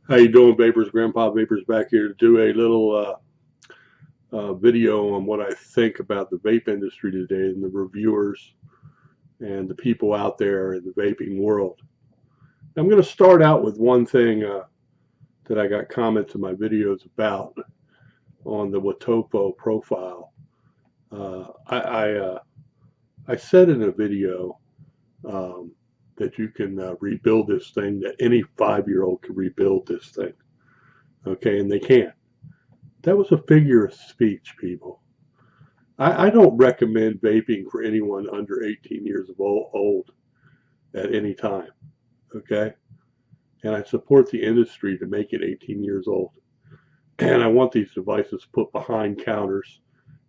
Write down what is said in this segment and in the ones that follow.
How you doing, Vapors? Grandpa Vapors back here to do a little video on what I think about the vape industry today and the reviewers and the people out there in the vaping world. I'm going to start out with one thing that I got comments in my videos about on the Watopo profile. I said in a video that you can rebuild this thing, that any 5-year-old can rebuild this thing. Okay, and they can. That was a figure of speech, people. I don't recommend vaping for anyone under 18 years of old at any time. Okay? And I support the industry to make it 18 years old. And I want these devices put behind counters.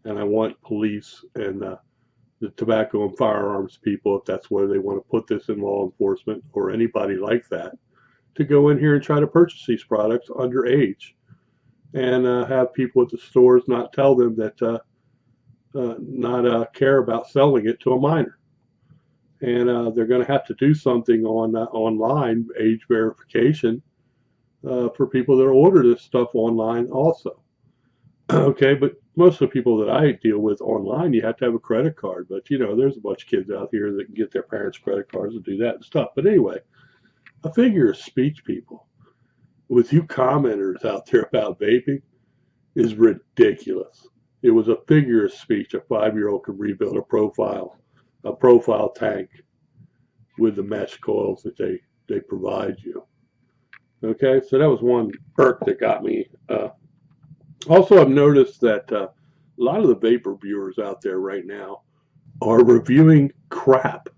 And I want police and the tobacco and firearms people, if that's where they want to put this in law enforcement or anybody like that, to go in here and try to purchase these products underage. And have people at the stores not tell them that not care about selling it to a minor. And they're going to have to do something on online age verification for people that order this stuff online also. Okay, but most of the people that I deal with online, you have to have a credit card. But you know, there's a bunch of kids out here that can get their parents' credit cards and do that and stuff. But anyway, a figure of speech, people, with you commenters out there about vaping, is ridiculous. It was a figure of speech. A 5-year-old could rebuild a profile tank with the mesh coils that they provide you. Okay, so that was one perk that got me. Also, I've noticed that a lot of the vape reviewers out there right now are reviewing crap.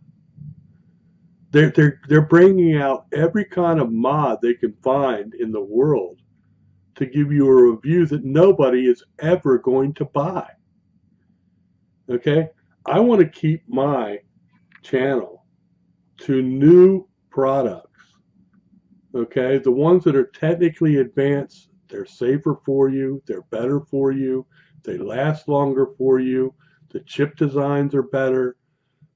They're bringing out every kind of mod they can find in the world to give you a review that nobody is ever going to buy. Okay? I want to keep my channel to new products. Okay? The ones that are technically advanced, they're safer for you, they're better for you, they last longer for you, the chip designs are better,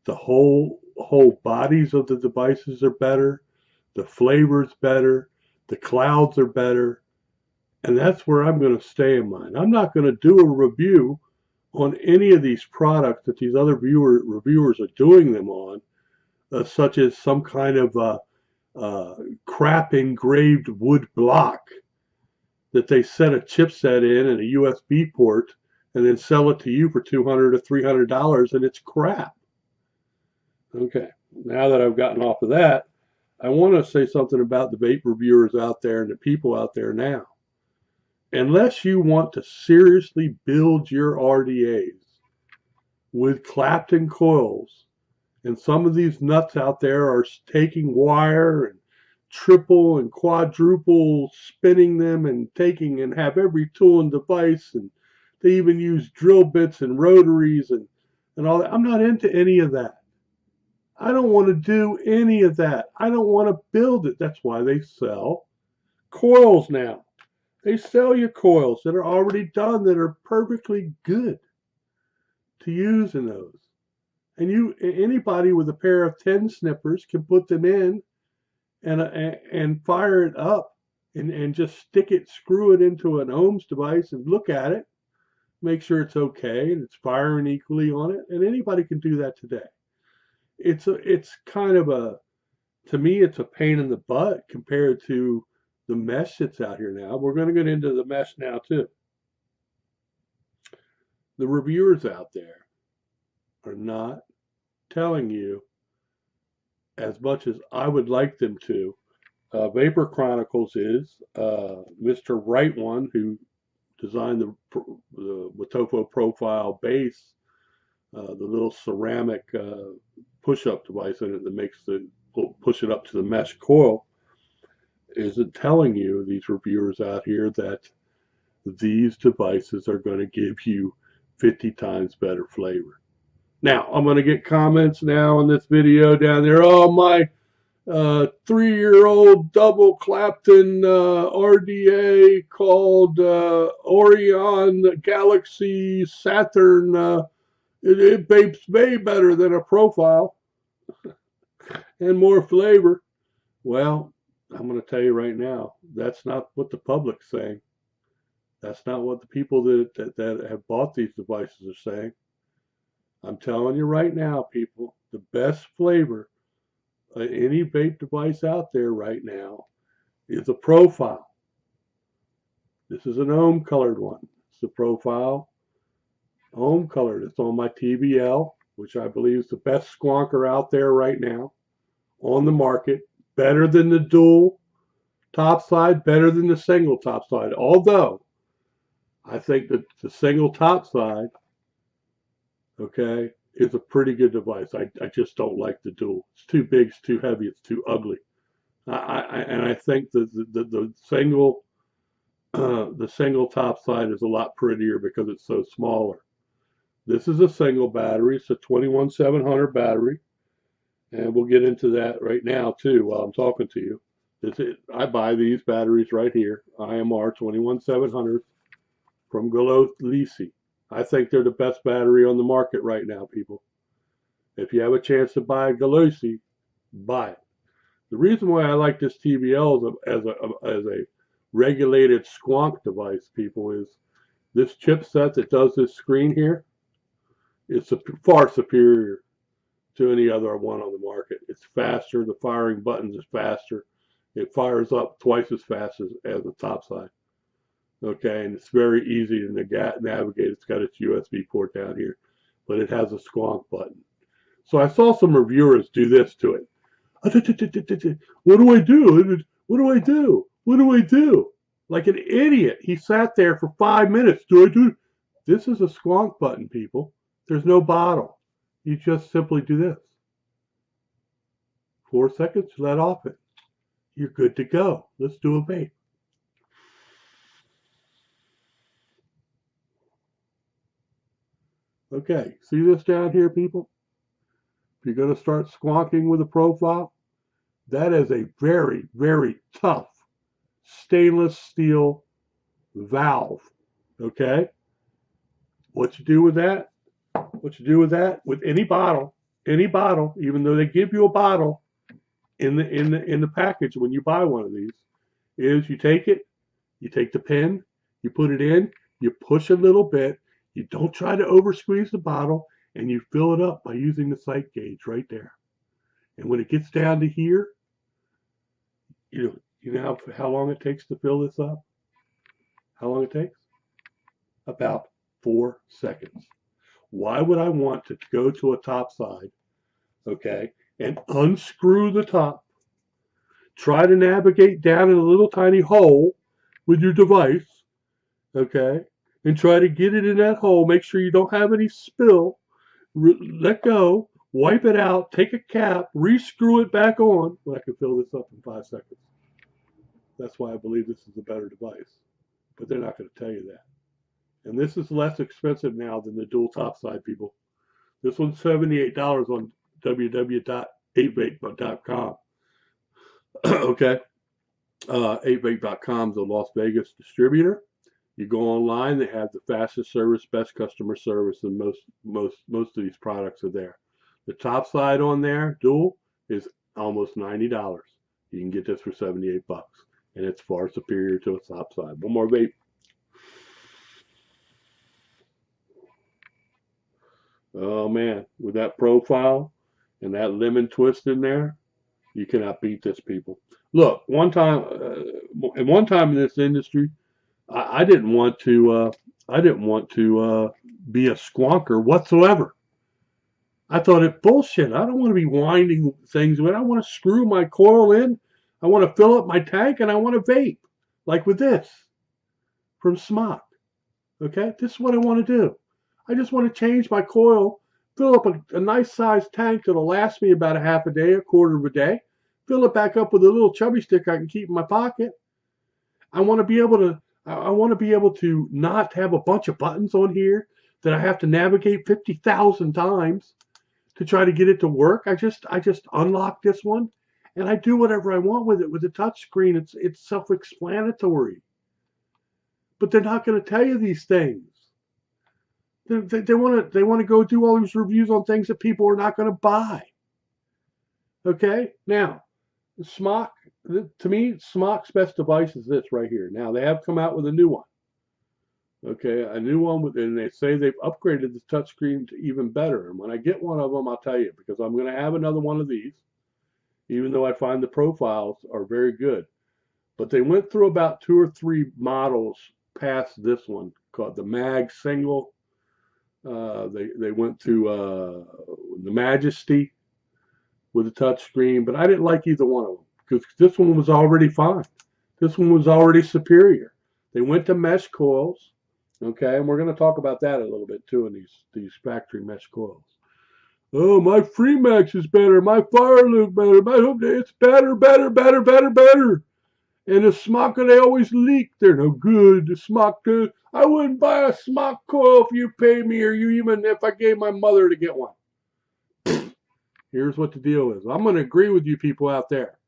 the whole bodies of the devices are better, the flavors better, the clouds are better. And that's where I'm going to stay in mine. I'm not going to do a review on any of these products that these other reviewers are doing them on, such as some kind of crap engraved wood block that they set a chipset in and a USB port and then sell it to you for $200 or $300, and it's crap. Okay, now that I've gotten off of that, I want to say something about the vape reviewers out there and the people out there now. Unless you want to seriously build your RDAs with Clapton coils, and some of these nuts out there are taking wire and triple and quadruple spinning them and taking and have every tool and device, and they even use drill bits and rotaries and all that. I'm not into any of that. I don't want to do any of that. I don't want to build it. That's why they sell coils now. They sell you coils that are already done, that are perfectly good to use in those. And anybody with a pair of 10 snippers can put them in and fire it up and just stick it, screw it into an ohms device and look at it, make sure it's okay and it's firing equally on it. And anybody can do that today. It's kind of to me, it's a pain in the butt compared to the mesh that's out here now. We're going to get into the mesh now too. The reviewers out there are not telling you as much as I would like them to. Vapor Chronicles is Mr. Right One, who designed the Watopo profile base, the little ceramic push-up device in it that makes push it up to the mesh coil. Isn't telling you, these reviewers out here, that these devices are going to give you 50 times better flavor. Now, I'm going to get comments now in this video down there. Oh, my 3-year-old double Clapton RDA called Orion Galaxy Saturn. It vapes way better than a profile and more flavor. Well, I'm going to tell you right now, that's not what the public's saying. That's not what the people that have bought these devices are saying. I'm telling you right now, people, the best flavor of any vape device out there right now is a profile. This is an ohm colored one. It's the profile ohm colored. It's on my TBL, which I believe is the best squonker out there right now on the market. Better than the dual top side, better than the single top side. Although I think that the single top side, okay, is a pretty good device. I just don't like the dual. It's too big, it's too heavy, it's too ugly. And I think that the single the single top side is a lot prettier because it's so smaller. This is a single battery. It's a 21700 battery, and we'll get into that right now too while I'm talking to you. I buy these batteries right here, IMR 21700 from Galolisi. I think they're the best battery on the market right now, people. If you have a chance to buy a Galolisi, buy it. The reason why I like this TBL as a regulated squonk device, people, is this chipset that does this screen here is far superior to any other one on the market. It's faster. The firing buttons is faster. It fires up twice as fast as the top side. Okay, and it's very easy to navigate. It's got its USB port down here, but it has a squonk button. So I saw some reviewers do this to it. What do I do? What do I do? What do I do? Like an idiot. He sat there for 5 minutes. Do I do? This is a squonk button, people. There's no bottle. You just simply do this. 4 seconds, let off it. You're good to go. Let's do a vape. Okay, see this down here, people? If you're going to start squonking with a profile, that is a very, very tough stainless steel valve. Okay? What you do with that? With any bottle, even though they give you a bottle in the package when you buy one of these, is you take it, you take the pin, you put it in, you push a little bit, you don't try to over squeeze the bottle, and you fill it up by using the sight gauge right there. And when it gets down to here, you know how long it takes to fill this up? How long it takes? About 4 seconds. Why would I want to go to a top side, okay, and unscrew the top, try to navigate down in a little tiny hole with your device, okay, and try to get it in that hole, make sure you don't have any spill, let go, wipe it out, take a cap, re-screw it back on, when I can fill this up in 5 seconds. That's why I believe this is a better device. But they're not going to tell you that. And this is less expensive now than the dual top side, people. This one's $78 on www.8vape.com. Okay. 8vape.com is a Las Vegas distributor. You go online, they have the fastest service, best customer service, and most of these products are there. The top side on there, dual, is almost $90. You can get this for 78 bucks, and it's far superior to a top side. One more vape. Oh man, with that profile and that lemon twist in there, you cannot beat this, people. Look, one time in this industry, I didn't want to, be a squonker whatsoever. I thought it bullshit. I don't want to be winding things when I want to screw my coil in. I want to fill up my tank and I want to vape, like with this from Smock. Okay, this is what I want to do. I just want to change my coil, fill up a nice sized tank that'll last me about a half a day, a quarter of a day, fill it back up with a little chubby stick I can keep in my pocket. I want to be able to not have a bunch of buttons on here that I have to navigate 50,000 times to try to get it to work. I just unlock this one and I do whatever I want with it with the touch screen. It's self-explanatory. But they're not going to tell you these things. They want to go do all these reviews on things that people are not going to buy. Okay? Now, Smock, to me, Smock's best device is this right here. Now they have come out with a new one. Okay, a new one with, and they say they've upgraded the touchscreen to even better. And when I get one of them, I'll tell you because I'm going to have another one of these, even though I find the profiles are very good. But they went through about 2 or 3 models past this one called the Mag Single. They went to the Majesty with a touchscreen, but I didn't like either one of them because this one was already fine. This one was already superior. They went to mesh coils, okay, and we're going to talk about that a little bit too in these factory mesh coils. Oh, my Freemax is better. My Fire Loop better. It's better, better, better, better, better. And the Smocka, they always leak. They're no good. The Smocka, I wouldn't buy a Smock coil if you paid me or you even if I gave my mother to get one. Here's what the deal is. I'm going to agree with you people out there.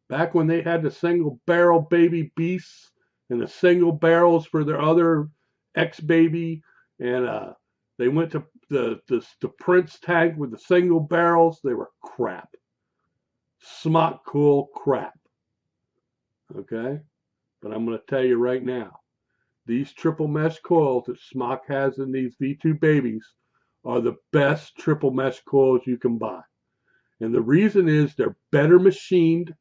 Back when they had the single barrel baby beasts and the single barrels for their other ex baby, and they went to the Prince tank with the single barrels, they were crap. Smock cool crap. Okay? But I'm going to tell you right now, these triple mesh coils that Smock has in these V2 babies are the best triple mesh coils you can buy. And the reason is they're better machined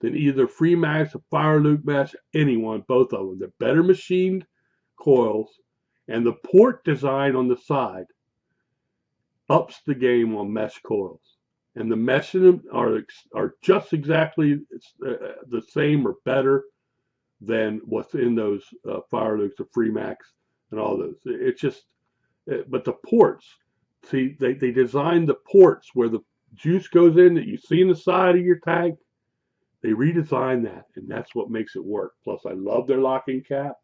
than either Freemax or Fire Loop Mesh, anyone, both of them. They're better machined coils, and the port design on the side ups the game on mesh coils. And the mesh in them are just exactly the same or better than what's in those Fire Loops or Freemax and all those. It's just, but the ports, see, they designed the ports where the juice goes in that you see in the side of your tank. They redesigned that, and that's what makes it work. Plus, I love their locking cap.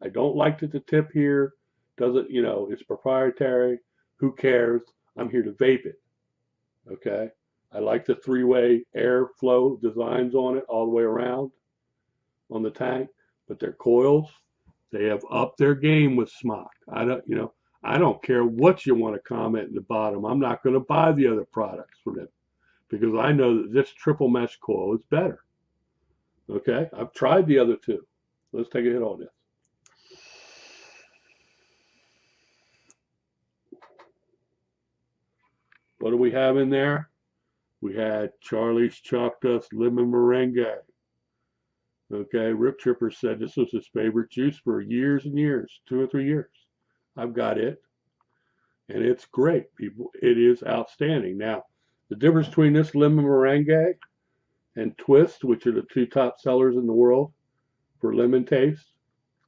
I don't like that the tip here doesn't, it's proprietary. Who cares? I'm here to vape it. Okay. I like the 3-way airflow designs on it all the way around on the tank, but their coils, they have upped their game with Smock. I don't care what you want to comment in the bottom. I'm not going to buy the other products from them because I know that this triple mesh coil is better. Okay, I've tried the other two. Let's take a hit on this. What do we have in there? We had Charlie's Chalk Dust Lemon Meringue. Okay, Rip Tripper said this was his favorite juice for years and years, 2 or 3 years. I've got it, and it's great, people. It is outstanding. Now, the difference between this lemon meringue and Twist, which are the 2 top sellers in the world for lemon taste.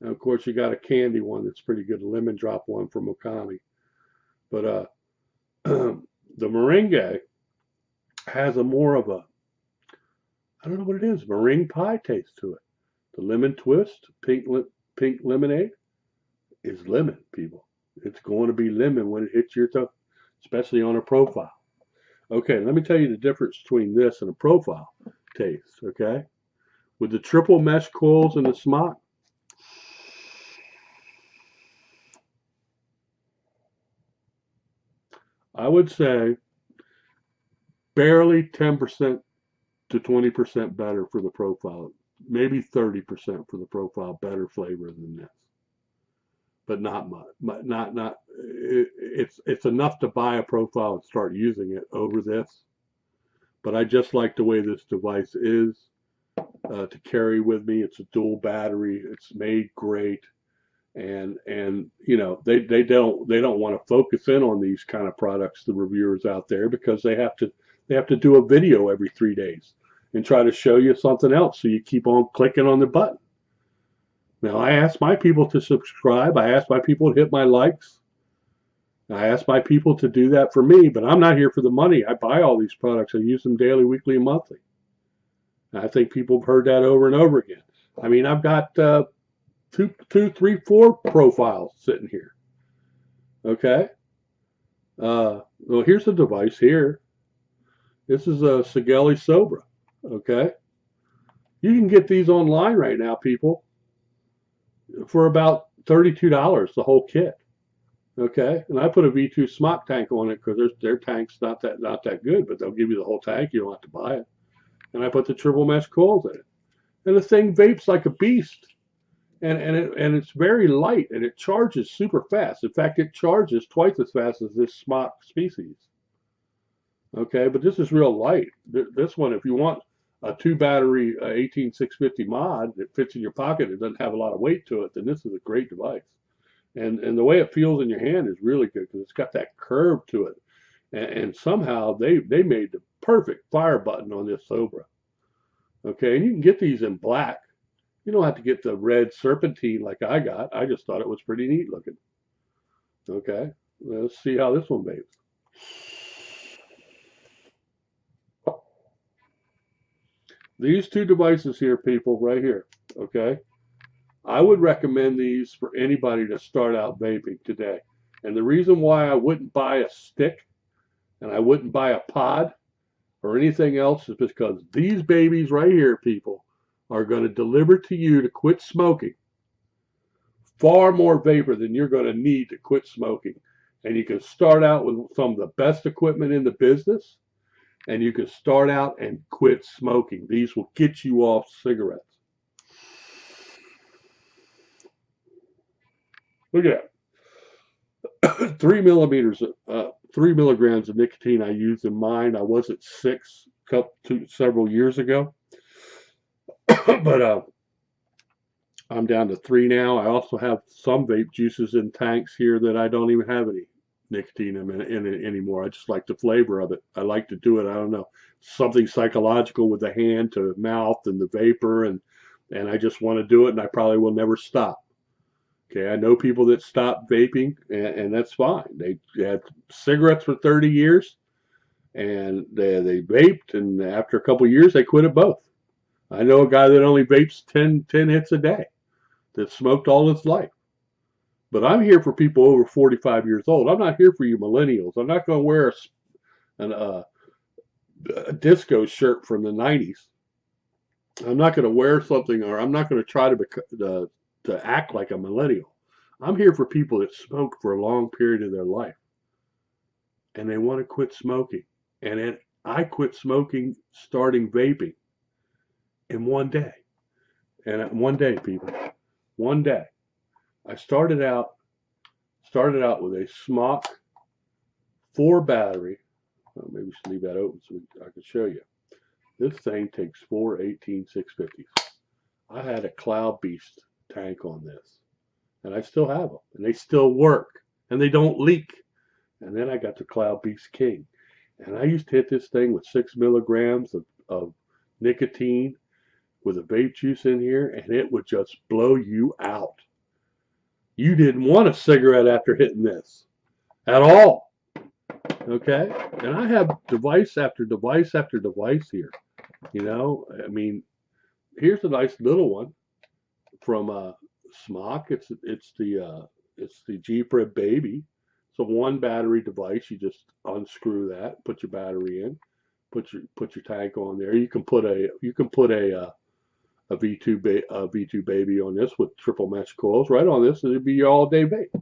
And of course, you got a candy one that's pretty good, a lemon drop one from Okami. But the meringue has a more of a, I don't know what it is, meringue pie taste to it. The lemon twist, pink lemonade, is lemon, people. It's going to be lemon when it hits your tongue, especially on a profile. Okay, let me tell you the difference between this and a profile taste, okay? With the triple mesh coils and the Smock, I would say barely 10% to 20% better for the profile. Maybe 30% for the profile better flavor than this. But not much. It's enough to buy a profile and start using it over this. But I just like the way this device is to carry with me. It's a dual battery. It's made great. And they don't want to focus in on these kind of products, the reviewers out there, because they have to do a video every 3 days and try to show you something else, so you keep on clicking on the button. Now, I ask my people to subscribe. I ask my people to hit my likes. I ask my people to do that for me, but I'm not here for the money. I buy all these products. I use them daily, weekly, and monthly. And I think people have heard that over and over again. I mean, I've got 2, 3, 4 profiles sitting here. Okay. Well, here's the device here. This is a Sigelli Sobra. Okay. You can get these online right now, people, for about $32, the whole kit. Okay. And I put a V2 Smock tank on it because their tank's not that good, but they'll give you the whole tank. You don't have to buy it. and I put the triple mesh coils in it. And the thing vapes like a beast. And it's very light, and it charges super fast. In fact, it charges twice as fast as this smock species. Okay, but this is real light. This one, if you want a two battery 18650 mod that fits in your pocket, it doesn't have a lot of weight to it, then this is a great device. And the way it feels in your hand is really good because it's got that curve to it. And somehow they made the perfect fire button on this Sobra. Okay, and you can get these in black. You don't have to get the red serpentine like I got. I just thought it was pretty neat looking. Okay, let's see how this one vapes. These two devices here, people, right here, okay? I would recommend these for anybody to start out vaping today. And the reason why I wouldn't buy a stick and I wouldn't buy a pod or anything else is because these babies right here, people, are going to deliver to you to quit smoking far more vapor than you're going to need to quit smoking. And you can start out with some of the best equipment in the business, and you can start out and quit smoking. These will get you off cigarettes. Look at that. 3 milligrams of nicotine I used in mine. I was at 6 several years ago. But I'm down to 3 now. I also have some vape juices in tanks here that I don't even have any nicotine in it anymore. I just like the flavor of it. I like to do it. I don't know, something psychological with the hand to mouth and the vapor, and I just want to do it, and I probably will never stop. Okay, I know people that stopped vaping, and that's fine. They had cigarettes for 30 years, and they vaped, and after a couple of years, they quit it both. I know a guy that only vapes 10 hits a day that smoked all his life. But I'm here for people over 45 years old. I'm not here for you millennials. I'm not going to wear a disco shirt from the 90s. I'm not going to wear something, or I'm not going to try to act like a millennial. I'm here for people that smoked for a long period of their life, and they want to quit smoking. And I quit smoking starting vaping in one day. And one day, people, one day. I started out with a Smock 4 battery. Well, maybe we should leave that open so I can show you. This thing takes 4 18650s. I had a Cloud Beast tank on this, and I still have them, and they still work, and they don't leak. And then I got the Cloud Beast King, and I used to hit this thing with 6 milligrams of nicotine with a vape juice in here, and it would just blow you out. You didn't want a cigarette after hitting this at all. Okay? And I have device after device after device here. You know, I mean, here's a nice little one from Smock. It's the G-Prib Baby. It's a 1 battery device. You just unscrew that, put your battery in, put your tank on there. You can put a V2 baby on this with triple mesh coils right on this, and it'd be your all-day vape.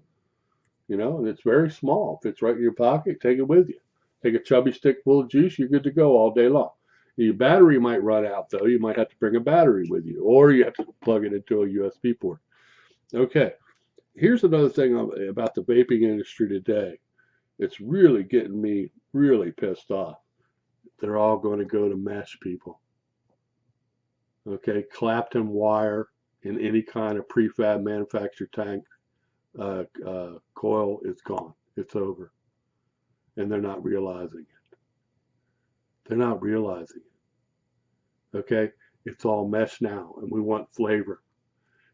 You know, and it's very small. Fits right in your pocket. Take it with you. Take a chubby stick full of juice. You're good to go all day long. Your battery might run out, though. You might have to bring a battery with you, or you have to plug it into a USB port. Okay, here's another thing about the vaping industry today. It's really getting me really pissed off. They're all going to go to mesh, people. Okay, Clapton wire in any kind of prefab manufactured tank coil is gone. It's over. And they're not realizing it. They're not realizing it. Okay, it's all mesh now, and we want flavor.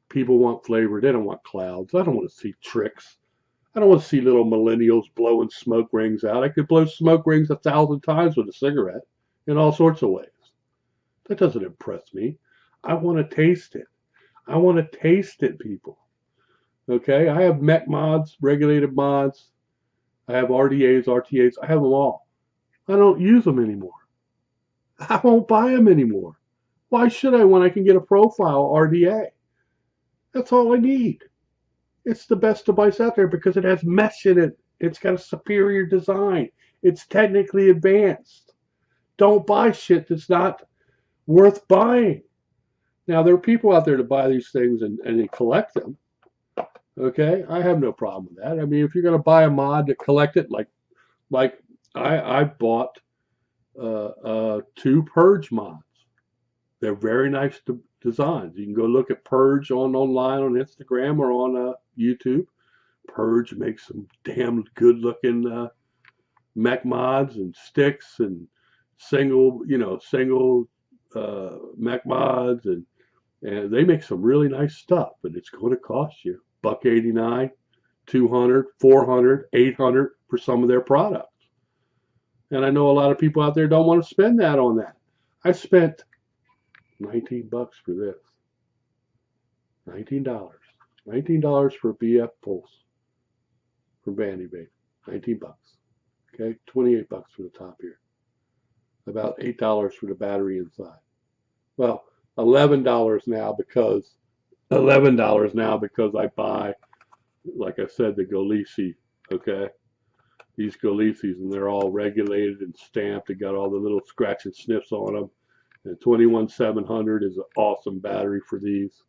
People want flavor. They don't want clouds. I don't want to see tricks. I don't want to see little millennials blowing smoke rings out. I could blow smoke rings 1,000 times with a cigarette in all sorts of ways. That doesn't impress me. I want to taste it. I want to taste it, people. Okay, I have mech mods, regulated mods. I have RDAs, RTAs. I have them all. I don't use them anymore. I won't buy them anymore. Why should I when I can get a profile RDA? That's all I need. It's the best device out there because it has mesh in it. It's got a superior design. It's technically advanced. Don't buy shit that's not worth buying. Now, there are people out there to buy these things and they collect them. Okay, I have no problem with that. I mean, if you're going to buy a mod to collect it, like I bought two Purge mods. They're very nice designs. You can go look at Purge online on Instagram or on YouTube. Purge makes some damn good looking mech mods and sticks and single mech mods, and they make some really nice stuff, but it's going to cost you $189, 200, 400, 800 for some of their products. And I know a lot of people out there don't want to spend that on that. I spent $19 for this. $19. $19 for a BF Pulse from Bandy Vape. $19. Okay, $28 for the top here. About $8 for the battery inside. Well, $11 now because I buy, like I said, the Golisi. Okay, these Golisis, and they're all regulated and stamped. They got all the little scratch and sniffs on them. And 21700 is an awesome battery for these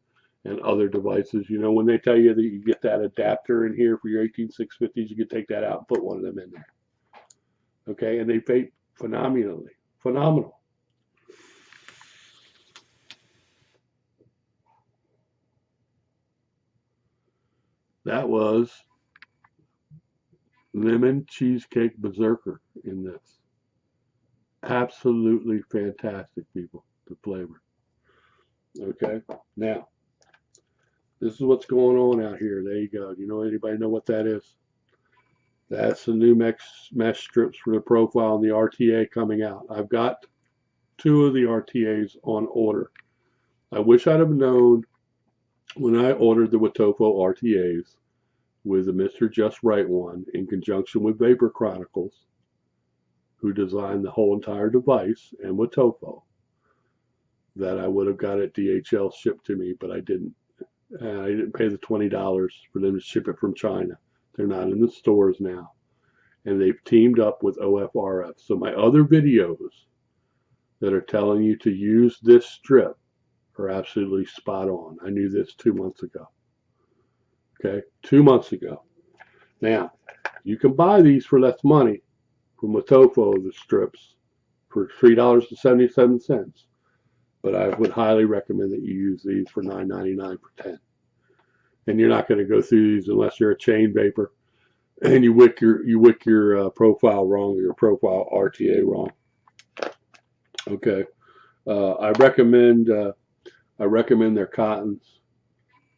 and other devices. You know, when they tell you that you get that adapter in here for your 18650s, you can take that out and put one of them in there. Okay, and they vape phenomenally. Phenomenal. That was lemon cheesecake berserker in this. Absolutely fantastic, people, the flavor. Okay, now this is what's going on out here. There you go. You know, anybody know what that is? That's the new mesh strips for the profile and the RTA coming out. I've got two of the RTAs on order. I wish I'd have known when I ordered the Watofo RTAs with the Mr. Just Right one in conjunction with Vapor Chronicles, who designed the whole entire device, and Watofo, that I would have got it DHL shipped to me, but I didn't. I didn't pay the $20 for them to ship it from China. They're not in the stores now. And they've teamed up with OFRF. So my other videos that are telling you to use this strip are absolutely spot on. I knew this 2 months ago. Okay, 2 months ago. Now, you can buy these for less money from Watofo, the strips, for $3.77. But I would highly recommend that you use these for $9.99 for 10. And you're not going to go through these unless you're a chain vapor and you wick your profile wrong, or your profile RTA wrong. Okay, I recommend their cottons.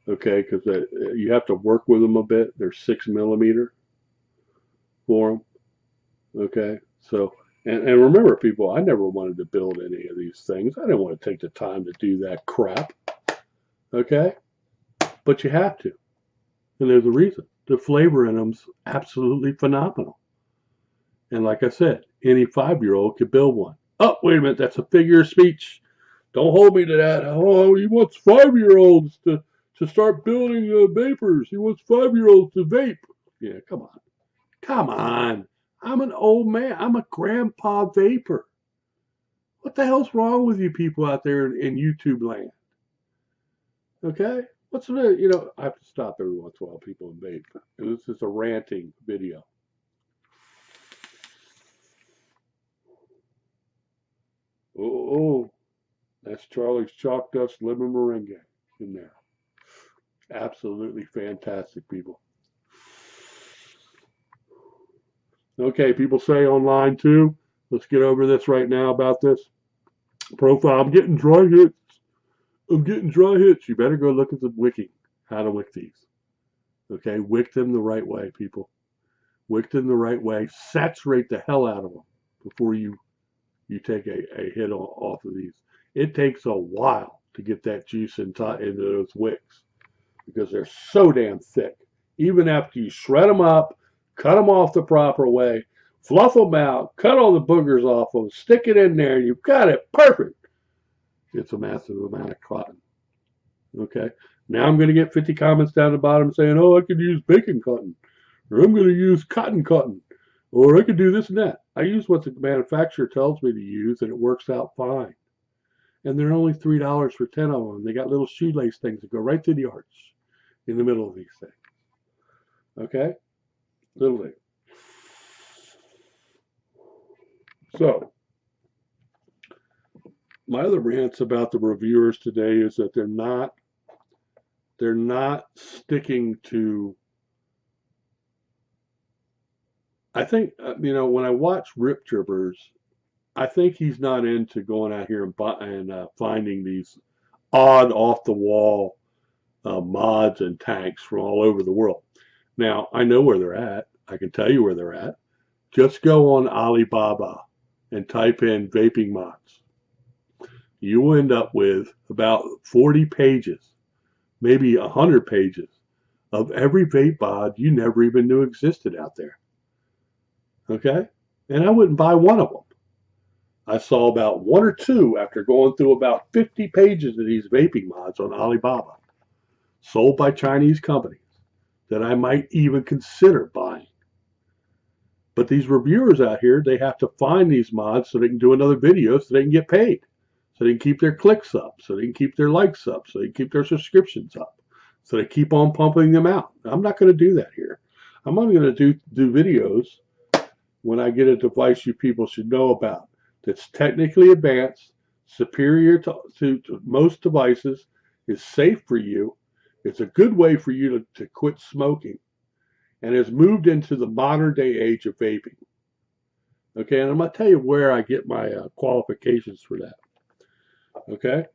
Okay, because you have to work with them a bit. They're 6mm for them. Okay, so and remember, people, I never wanted to build any of these things. I didn't want to take the time to do that crap. Okay, but you have to, and there's a reason. The flavor in them's absolutely phenomenal. And like I said, any 5-year-old could build one. Oh, wait a minute, that's a figure of speech. Don't hold me to that. Oh, he wants 5-year-olds to start building vapors. He wants 5-year-olds to vape. Yeah, come on. Come on. I'm an old man. I'm a grandpa vapor. What the hell's wrong with you people out there in YouTube land? Okay? What's the, I have to stop every once in a while, people, and vape. This is a ranting video. Oh, that's Charlie's Chalk Dust Lemon Meringue in there. Absolutely fantastic, people. Okay, people say online too. Let's get over this right now about this profile. I'm getting dry hits. You better go look at the wicking, how to wick these. Okay, wick them the right way, people. Wick them the right way. Saturate the hell out of them before you take a hit off of these. It takes a while to get that juice into those wicks because they're so damn thick. Even after you shred them up, cut them off the proper way, fluff them out, cut all the boogers off them, stick it in there, and you've got it perfect. It's a massive amount of cotton. Okay, now I'm going to get 50 comments down the bottom saying, oh, I could use bacon cotton, or I'm going to use cotton, or I could do this and that. I use what the manufacturer tells me to use, and it works out fine. and they're only $3 for 10 of them. They got little shoelace things that go right through the arch in the middle of these things. Okay? Little thing. So, my other rants about the reviewers today is that they're not sticking to. I think when I watch Rip Trippers, I think he's not into going out here and finding these odd off the wall mods and tanks from all over the world. Now I know where they're at. I can tell you where they're at. Just go on Alibaba and type in vaping mods. You will end up with about 40 pages, maybe 100 pages of every vape mod you never even knew existed out there. Okay? And I wouldn't buy one of them. I saw about one or two after going through about 50 pages of these vaping mods on Alibaba, sold by Chinese companies, that I might even consider buying. But these reviewers out here, they have to find these mods so they can do another video so they can get paid, so they can keep their clicks up, so they can keep their likes up, so they can keep their subscriptions up, so they keep on pumping them out. I'm not going to do that here. I'm only going to do videos when I get a device you people should know about that's technically advanced, superior to most devices, is safe for you. It's a good way for you to quit smoking, and has moved into the modern day age of vaping. Okay, and I'm going to tell you where I get my qualifications for that. Okay,